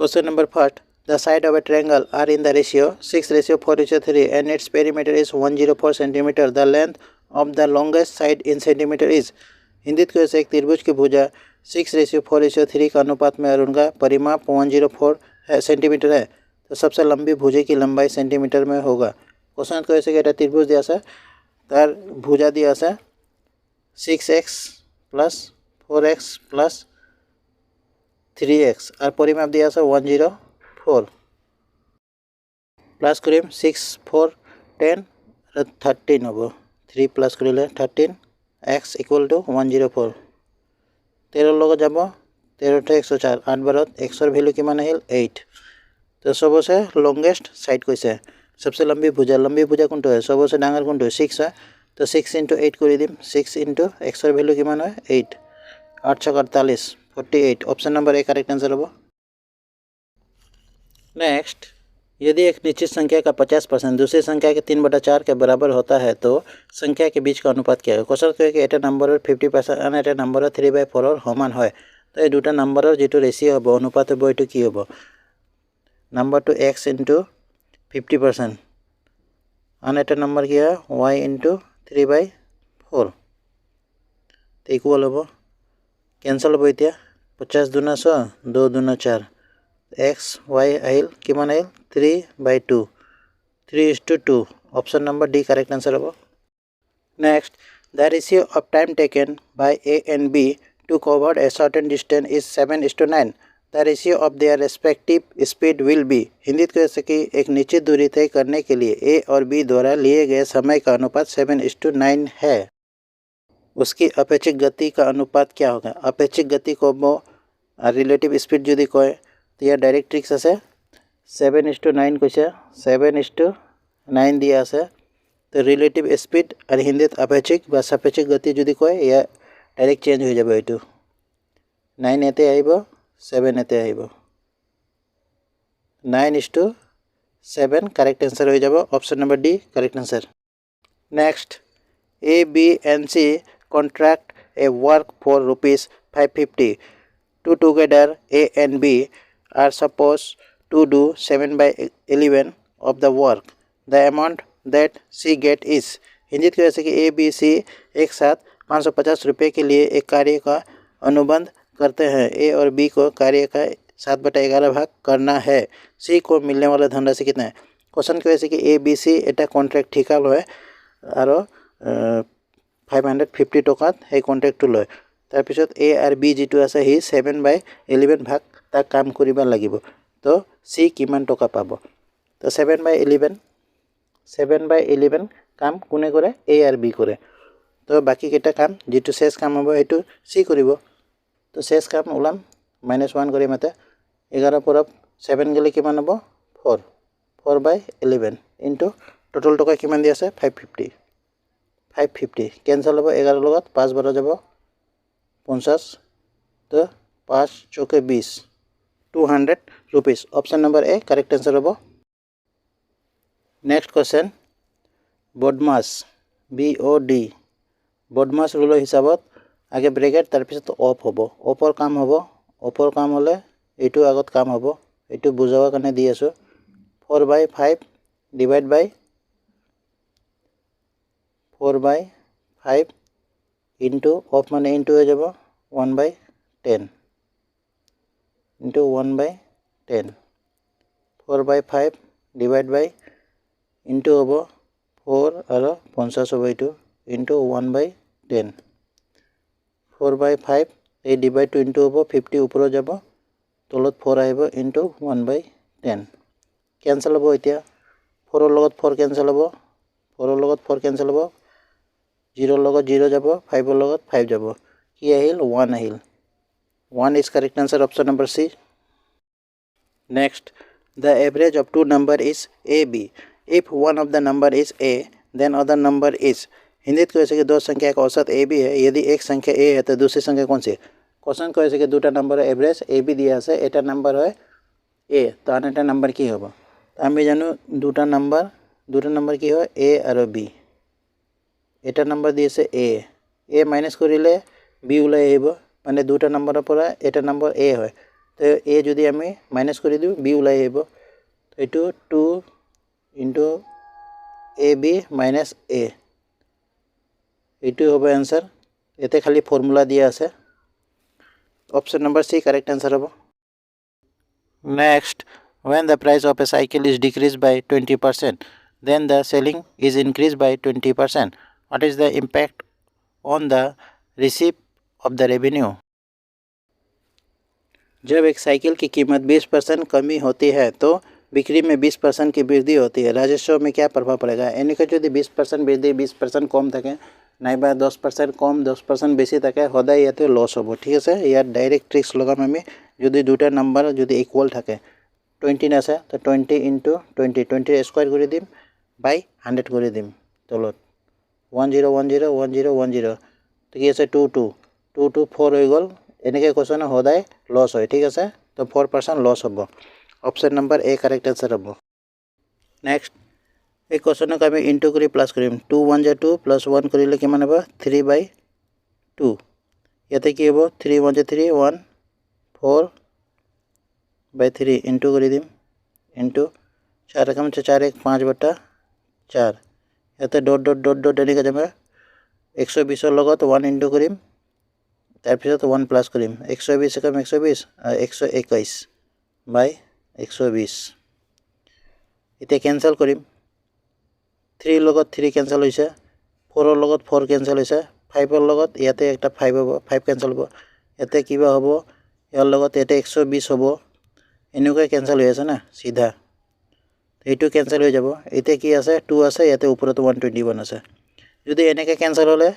Question number 1. The side of a triangle are in the ratio 6:4:3 and its perimeter is 104 cm. The length of the longest side in centimeter is. हिंदीत को एक त्रिभुज की भुजा 6:4:3 का अनुपात में और उनका परिमाप 104 सेंटीमीटर है, तो सबसे लंबी भुजा की लंबाई सेंटीमीटर में होगा। क्वेश्चन को ऐसे कहता त्रिभुज दिया से तार भुजा दिया से 6x + 4x + 3x और परिमाप दिया से 104 प्लस करें 6 4 10 13 हम 3 प्लस कर 13 x = 104 13 लग जा 13 104 8 बारत x भैल्यू किमान 8। तो सबसे लंगेस्ट साइड कैसे सबसे लंबी भुजा कौन है सबसे डांगर कौन 6 है, तो 6 × 8 कर दी 6 × x भैल्यू किमान 8 8 × 48 48। Option number A correct answer होगा। नेक्स्ट, यदि एक निश्चित संख्या का 50% दूसरी संख्या के 3/4 के बराबर होता है तो संख्या के बीच का अनुपात क्या है। क्वेश्चन कहे कि एटा नम्बर 50% और एटा नम्बर 3/4 समान है, तो ये दुटा नम्बर जी रेशियो हम अनुपात हम ये कि हम नम्बर टू x × 50% और एटा नम्बर कि है y × 3/4 इक्वल हम कैंसल हम इतना 50 दूना 100 2 दूना 4 x y आइल किमान आइल 3/2 3:2। Option number D correct answer हम। Next, the ratio of time taken by A and B to cover a certain distance is 7:9। The ratio of their respective speed will be. Hindi कह सके एक निश्चित दूरी तय करने के लिए ए और बी द्वारा लिए गए समय का अनुपात 7:9 है। उसकी अपेक्षित गति का अनुपात क्या होगा। अपेक्षित गति को रिलेटिव स्पीड जो कहे तो यह डायरेक्ट ट्रिक्स आसे 7:9 कैसे 7:9 दिया आसे, तो रिलेटिव स्पीड और हिंदी अपेक्षिक व सापेक्षिक गति जो कहे यह डायरेक्ट चेंज हो जाए यू 9 एते आइब 7 एते आइब 9:7 करेक्ट आंसर हो जाए। Option number D correct answer. Next, A B and C contract a work for ₹550 to together A and B are supposed to do 7/11 of the work. The amount that C get is। Hindi की वजह कि A B C एक साथ 550 रुपये के लिए एक कार्य का अनुबंध करते हैं। ए और बी को कार्य का 7/11 भाग करना है। सी को मिलने वाला धनराशि कितना है। क्वेश्चन की वजह कि A B C Etah contract ठिका है और 550 टकात সেই কন্ট্ৰেক্টটো লয়। তাৰপিছত এ আৰু বি যিটো আছে সি 7/11 ভাগ তাক কাম কৰিব লাগিব, তো সি কিমান টকা পাব। তো 7/11 কাম কোনে কৰে এ আৰু বি কৰে, তো বাকি কেইটা কাম যিটো শেষ কাম হ'ব সেইটো সি কৰিব। তো শেষ কাম ওলাম -1 কৰি মাতে 11 পৰা 7 গ'লে কিমান হ'ব 4 4/11 ইনটু টোটাল টকা কিমান দি আছে 550 कैंसल हम 11 लगत 5 बार जा 50, तो 5 चौके 20 200 rupees. Option number A correct answer हम। नेक्स्ट क्वेश्चन, बदमाश BOD बदमाश रूल हिसाब आगे ब्रेकेट तार पिছত ऑफ हम ऑफर काम हम ऑफर काम हले यू आगत काम हम यू बुझावर कारण दी आसो 4/5 डिवाइड बाय 4/5 इंटू ऑफ माने इंटू हो जाब 1/10 इंटू 1/10 4/5 डिवाइड बाय इंटू हम 4 और 50 हम यू इंटू 1/10 4/5 ये डिवाइड टू इंटू हम 50 ऊपर जा तलत 4 आइब इंटू 1/10 कैंसल हम इतना 4 लगत 4 कैंसल हम 4 लगत 4 कैंसल हम 0 लगत 0 যাব 5 लगत 5 যাব कि আহিল 1 আহিল 1 is correct answer. Option number C. Next, the average of two number is A B if one of the number is A then other number is. Hindi कह सके दो संख्या का औसत ए बी है, यदि एक संख्या ए है तो दूसरी संख्या कौन सी है। क्वेश्चन कह सके दूटा नंबर एवरेज ए बी दिया है एटा नंबर है ए, तो आन एटा नंबर कि हम तो आम जानो दूटा नंबर कि है ए और बी। एटा नम्बर दी आछे ए माइनास करिले बी ओलाई आइब माने दुटा नम्बरर पर एटा नम्बर ए है, তো এ যদি আমি মাইনাছ কৰি দিওঁ বি ওলাই আহিব, তো এইটো 2 ইনটু এ বি মাইনাছ এ, এইটো হ'ব এনসাৰ। ইয়াতে খালি ফৰ্মুলা দিয়া আছে। অপশ্যন নম্বৰ সি কাৰেক্ট এনসাৰ হ'ব। Next, when the price of a cycle is decreased by 20%, then the selling is increased by 20%. What is the impact on the receipt of the revenue? जब एक cycle की कीमत 20% कमी होती है तो बिक्री में 20% की वृद्धि होती है, राजस्व में क्या प्रभाव पड़ेगा? এনেকৈ যদি 20% বৃদ্ধি 20% কম থাকে নাইবা 10% কম 10% বেছি থাকে, সদায় ইয়াতে লছ হ'ব। ঠিক আছে, ইয়াত ডাইৰেক্ট ট্ৰিক্স লগাম আমি। যদি দুটা নাম্বাৰ যদি ইকুয়াল থাকে, 20 আছে তো 20 ইনটু 20 20 স্কয়ার কৰি দিম বাই 100 কৰি দিম তলত 10 10 10 10 তো কি আছে 2 2 2 2 4 হৈ গ'ল। এনেকৈ কোৱেশ্যন সদায় লছ হয়। ঠিক আছে, তো 4% লছ হ'ব। অপশ্যন নম্বৰ এ কাৰেক্ট আনসাৰ হ'ব। নেক্সট, এই কোৱেশ্যনক আমি ইনটু কৰি প্লাছ কৰিম। 2 1 * 2 প্লাছ 1 কৰিলে কিমান হ'ব 3/2। ইয়াতে কি হ'ব 3 1 3 1 4/3 ইনটু কৰি দিম ইনটু 4 * 4 1 5/4। ইয়াতে ডট ডট ডট ডট এনেকৈ যাব। 120 লগত 1 ইনটু কৰিম, তাৰপিছত 1 প্লাছ কৰিম। 120 * 120 121 বাই 120। এতিয়া কেনসেল কৰিম। 3 লগত 3 কেনসেল হৈছে, 4 লগত 4 কেনসেল হৈছে, 5 লগত ইয়াতে একটা 5 হ'ব, 5 কেনসেল হ'ব। ইয়াতে কিবা হ'ব, ইয়াৰ লগত ইয়াতে 120 হ'ব। এনেকৈ কেনসেল হৈ আছে না সিধা, এইটো কেনসেল হৈ যাব। এতিয়া কি আছে 2 আছে, ইয়াতে ওপৰত 121 আছে। যদি এনেকৈ কেনসেল হ'লে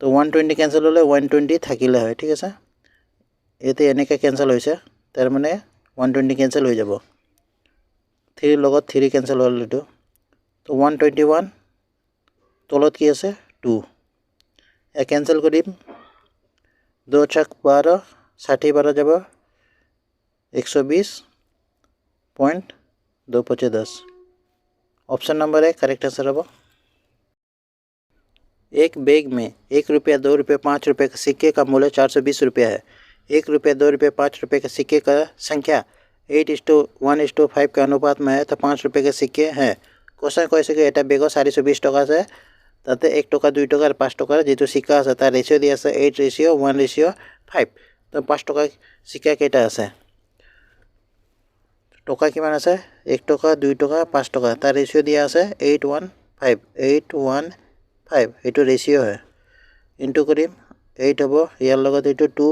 তো 120 কেনসেল হ'লে 120 থাকিলে হয়। ঠিক আছে, ইয়াতে এনেকৈ কেনসেল হৈছে, তাৰ মানে 120 কেনসেল হৈ যাব। 3 লগত 3 কেনসেল হ'ল এইটো, তো 121 তলত কি আছে 2। এ কেনসেল কৰিম, 2 * 12 60 12 যাব 120.250। ऑप्शन नंबर है करेक्ट आंसर होगा। एक बैग में 1 रुपया 2 रुपये 5 रुपये के सिक्के का मूल्य 420 रुपया है। 1 रुपया 2 रुपये 5 रुपये के सिक्के का संख्या 8:1:5 के अनुपात में है, तो 5 रुपये के सिक्के हैं। क्वेश्चन कैसे कि এটা বেগত 420 টকা আছে, তাতে 1 টকা 2 টকা আর 5 টকাৰ যেটো সিক্কা আছে তাৰ ৰেশিও দিয়া আছে 8:1:5। তো 5 টকা সিক্কা কেইটা আছে, টকা কিমান আছে 1 টকা 2 টকা 5 টকা, তাৰ ৰেশিও দিয়া আছে 8:1:5 এইটো ৰেশিও হয়। ইনটু কৰিম 8 হ'ব, ইয়াৰ লগত এইটো 2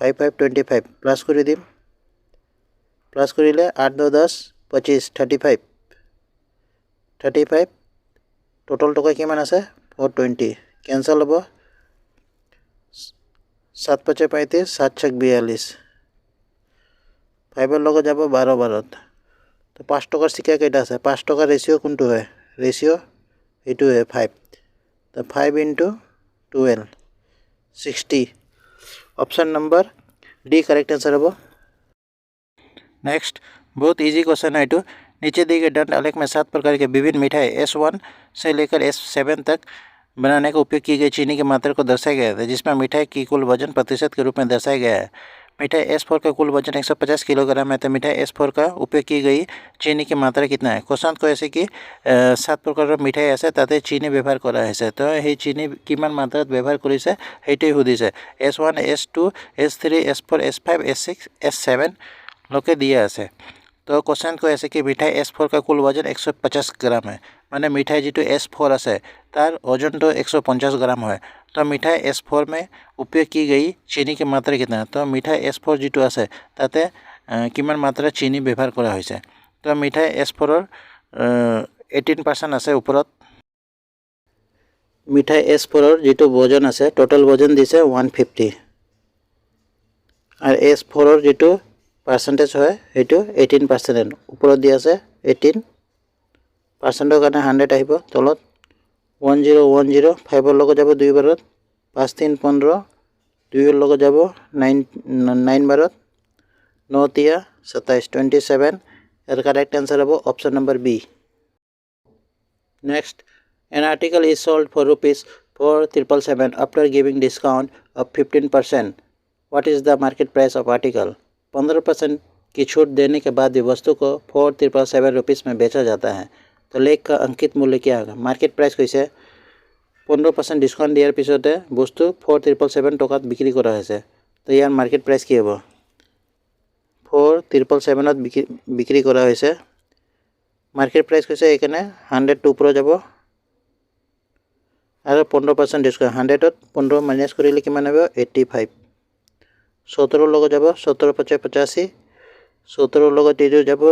5 5 25 প্লাস কৰি দিম। প্লাস কৰিলে 8 9 10 25 35 টোটাল টকা কিমান আছে 420। কেনসেল হ'ব 7 5 35 7 6 42 5 লগত যাব 12 12। তো 5 টকাৰ সিক্কা কেইটা আছে, 5 টকাৰ ৰেশিও কোনটো হয়, ৰেশিও এইটো হয় 5। তো 5 * 12 60। Option number D correct answer होगा। नेक्स्ट, बहुत इजी क्वेश्चन है। तो नीचे दिए गए दंड आलेख में 7 प्रकार के विभिन्न मिठाई S1 से लेकर S7 तक बनाने का उपयोग की गई चीनी की मात्रा को दर्शाया गया है, जिसमें मिठाई की कुल वजन प्रतिशत के रूप में दर्शाया गया है। मिठाई S4 का कुल वजन 150 किलोग्राम है, तो मिठाई S4 का उपयोग की गई चीनी की मात्रा कितना है। क्वेश्चन को ऐसे कि 7 प्रकार मिठाई আছে তাতে চিনি ব্যৱহাৰ কৰা হৈছে, তো সেই চিনি কিমান মাত্ৰাত ব্যৱহাৰ কৰিছে সেইটোৱে সুধিছে। S1 S2 S3 S4 S5 S6 S7 লোকে দিয়া আছে। तो क्वेश्चन को ऐसे कि मिठाई S4 का कुल वजन 150 ग्राम है, माने मिठाई जी S4 আছে तार वजन तो 150 ग्राम है। तो मिठाई S4 में उपयोग की गई चीनी की मात्रा कितना है, तो मिठाई S4 जी আছে ताते किमान मात्रा चीनी व्यवहार करा होइसे। तो मिठाई S4 18% আছে ऊपरत। मिठाई S4 जी वजन আছে टोटल वजन दिसे 150 और S4 जी পার্সেন্টেজ হয় এইটো 18%। ওপৰত দিয়া আছে 18%ৰ কাৰণে 100 আহিব, তলত 1010 5 ৰ লগত যাব 2 বাৰত 5 3 15 2 ৰ লগত যাব 9 বাৰত 9 3 27 27। এর কারেক্ট आंसर হ'ব option number B. Next, an article is sold for rupees 4777 after giving discount of 15%. What is the market price of article. 15% की छूट देने के बाद भी वस्तु को 4,777 रुपीज़ में बेचा जाता है, तो लेख का अंकित मूल्य क्या होगा। मार्केट प्राइस कैसे 15% डिस्काउंट दियार पिछते बस्तु 4,777 टकात बिक्री करा है, तो यार मार्केट प्राइस कि हम 4,777 बिक्री करा है। मार्केट प्राइस कैसे ये 100 ऊपर যাব और 15% डिस्काउंट 100 15 माइनास कर 85 17 लगे যাব 17 5 85 17 लगे যাব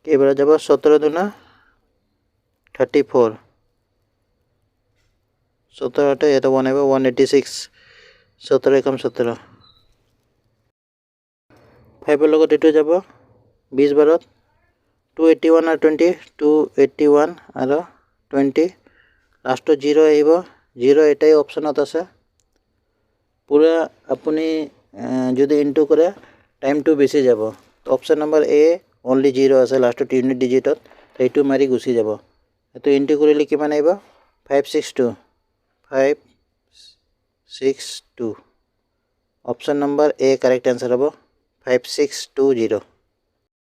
केबार যাব 17 दूना 34 17 आटे ये 186 17 एकम 17 5 लगे যাব 20 बारत 281 और 20 281 और 20 लास्ट 0 आहिब 0 एटाई ऑप्शनत आछे पूरा अपनी यदि इनटू करे टाइम टू बेसि যাব तो ऑप्शन नम्बर ए ओनली 0 आछे लास्ट यूनिट डिजिटत तो एटू मारि गुसि যাব तो इनटू करिले किमान आइब 562 562 option number A correct answer हम 5620।